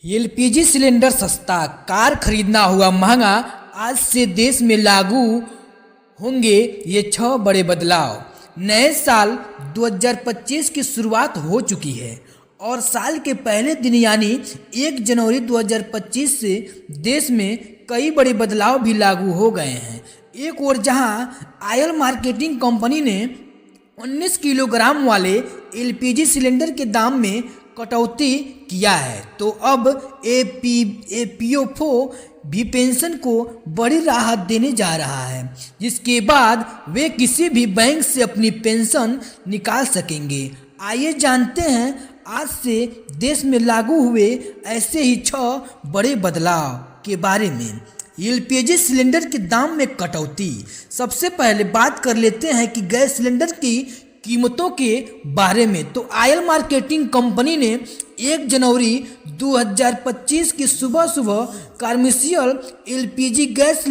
LPG cylinder सस्ता, car खरीदना हुआ महंगा। आज से देश में लागू होंगे ये 6 बड़े बदलाव। नए साल 2025 की शुरुआत हो चुकी है और साल के पहले दिन यानी 1 जनवरी 2025 से देश में कई बड़े बदलाव भी लागू हो गए हैं। एक ओर जहां ऑयल मार्केटिंग कंपनी ने 19 किलोग्राम वाले एलपीजी सिलेंडर के दाम में कटौती किया है, तो अब एपीओ भी पेंशन को बड़ी राहत देने जा रहा है, जिसके बाद वे किसी भी बैंक से अपनी पेंशन निकाल सकेंगे। आइए जानते हैं आज से देश में लागू हुए ऐसे ही 6 बड़े बदलाव के बारे में। एलपीजी सिलेंडर के दाम में कटौती। सबसे पहले बात कर लेते हैं कि गैस सिलेंडर की कीमतों के बारे में। तो ऑयल मार्केटिंग कंपनी ने 1 जनवरी 2025 की सुबह कमर्शियल एलपीजी गैस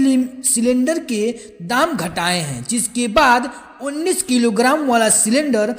सिलेंडर के दाम घटाए हैं, जिसके बाद 19 किलोग्राम वाला सिलेंडर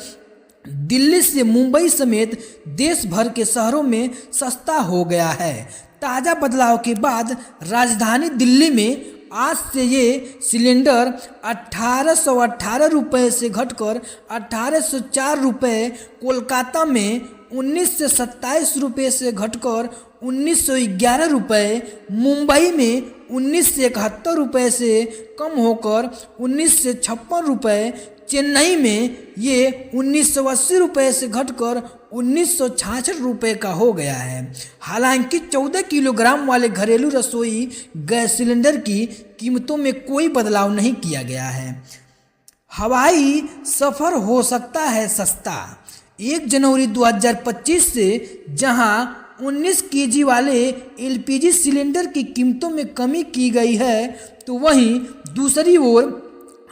दिल्ली से मुंबई समेत देश भर के शहरों में सस्ता हो गया है। ताज़ा बदलाव के बाद राजधानी दिल्ली में आज से ये सिलेंडर 1818 रुपये से घटकर 1804 रुपये, कोलकाता में 19 से 27 रुपये से घटकर 1911 रुपये, मुंबई में 19 से 71 रुपये से कम होकर 19 से 56 रुपये, चेन्नई में ये 1980 रुपये से घटकर 1966 रुपये का हो गया है। हालांकि 14 किलोग्राम वाले घरेलू रसोई गैस सिलेंडर की कीमतों में कोई बदलाव नहीं किया गया है। हवाई सफ़र हो सकता है सस्ता। 1 जनवरी 2025 से जहां 19 केजी वाले एलपीजी सिलेंडर की कीमतों में कमी की गई है, तो वहीं दूसरी ओर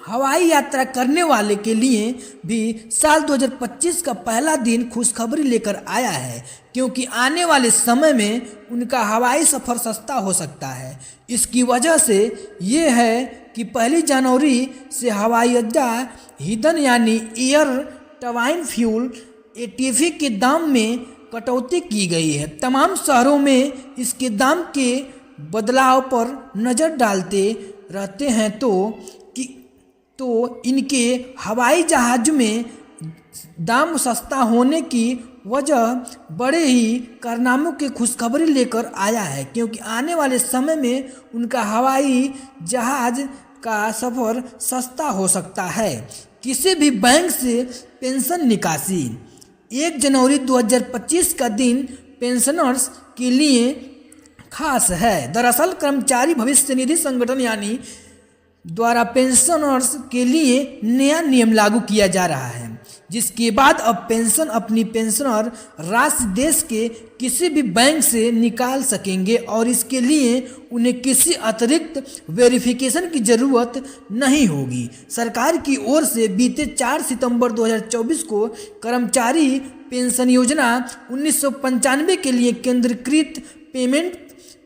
हवाई यात्रा करने वाले के लिए भी साल 2025 का पहला दिन खुशखबरी लेकर आया है, क्योंकि आने वाले समय में उनका हवाई सफ़र सस्ता हो सकता है। इसकी वजह से ये है कि 1 जनवरी से हवाई अड्डा ईंधन यानी एयर टरबाइन फ्यूल एटीएफ के दाम में कटौती की गई है। तमाम शहरों में इसके दाम के बदलाव पर नज़र डालते रहते हैं तो इनके हवाई जहाज में दाम सस्ता होने की वजह बड़े ही कारनामों की खुशखबरी लेकर आया है, क्योंकि आने वाले समय में उनका हवाई जहाज का सफ़र सस्ता हो सकता है। किसी भी बैंक से पेंशन निकासी। 1 जनवरी 2025 का दिन पेंशनर्स के लिए खास है। दरअसल कर्मचारी भविष्य निधि संगठन यानी द्वारा पेंशनर्स के लिए नया नियम लागू किया जा रहा है, जिसके बाद अब पेंशन अपनी पेंशनर राशि देश के किसी भी बैंक से निकाल सकेंगे और इसके लिए उन्हें किसी अतिरिक्त वेरिफिकेशन की ज़रूरत नहीं होगी। सरकार की ओर से बीते 4 सितंबर 2024 को कर्मचारी पेंशन योजना 1995 के लिए केंद्रीकृत पेमेंट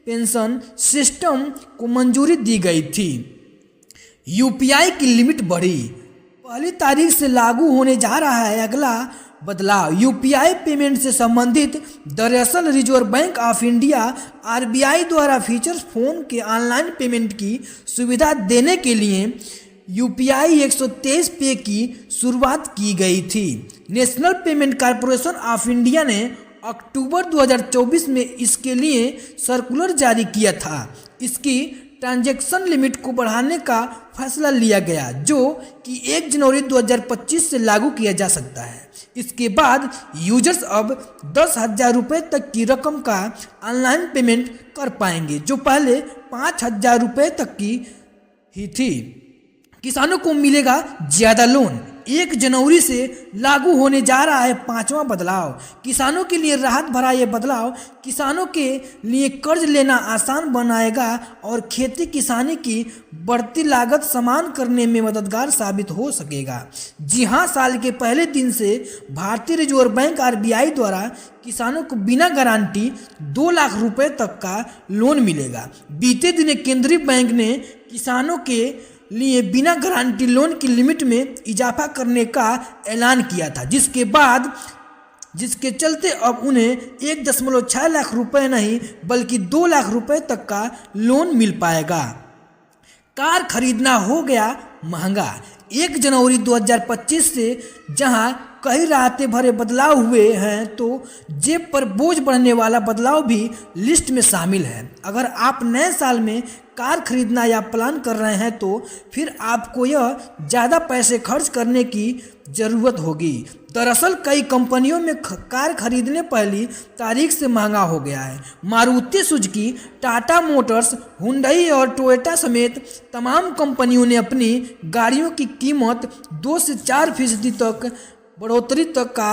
पेंशन सिस्टम को मंजूरी दी गई थी। यूपीआई की लिमिट बढ़ी। 1 तारीख से लागू होने जा रहा है अगला बदलाव। यूपीआई पेमेंट से संबंधित। दरअसल reserve bank of India RBI द्वारा फीचर्स फोन के ऑनलाइन पेमेंट की सुविधा देने के लिए यूपीआई 123 पे की शुरुआत की गई थी। National payment corporation of India ने अक्टूबर 2024 में इसके लिए सर्कुलर जारी किया था। इसकी ट्रांजैक्शन लिमिट को बढ़ाने का फैसला लिया गया, जो कि 1 जनवरी 2025 से लागू किया जा सकता है। इसके बाद यूजर्स अब 10,000 रुपये तक की रकम का ऑनलाइन पेमेंट कर पाएंगे, जो पहले 5,000 रुपये तक की ही थी। किसानों को मिलेगा ज़्यादा लोन। 1 जनवरी से लागू होने जा रहा है 5वां बदलाव। किसानों के लिए राहत भरा ये बदलाव किसानों के लिए कर्ज लेना आसान बनाएगा और खेती किसानी की बढ़ती लागत समान करने में मददगार साबित हो सकेगा। जी हाँ, साल के पहले दिन से भारतीय रिजर्व बैंक आरबीआई द्वारा किसानों को बिना गारंटी 2 लाख रुपए तक का लोन मिलेगा। बीते दिन केंद्रीय बैंक ने किसानों के लिए बिना गारंटी लोन की लिमिट में इजाफा करने का ऐलान किया था, जिसके बाद जिसके चलते अब उन्हें 1.6 लाख रुपए नहीं बल्कि 2 लाख रुपए तक का लोन मिल पाएगा। कार खरीदना हो गया महंगा। 1 जनवरी 2025 से जहां कई राहतें भरे बदलाव हुए हैं, तो जेब पर बोझ बढ़ने वाला बदलाव भी लिस्ट में शामिल है। अगर आप नए साल में कार खरीदना या प्लान कर रहे हैं तो फिर आपको यह ज़्यादा पैसे खर्च करने की ज़रूरत होगी। दरअसल कई कंपनियों में कार खरीदने पहली तारीख से महंगा हो गया है। Maruti Suzuki, Tata Motors, Hyundai और टोयोटा समेत तमाम कंपनियों ने अपनी गाड़ियों की कीमत 2 से 4% तक बढ़ोतरी तक का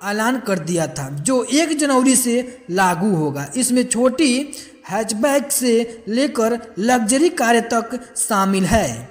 ऐलान कर दिया था, जो 1 जनवरी से लागू होगा। इसमें छोटी हैचबैक से लेकर लग्जरी कारें तक शामिल है।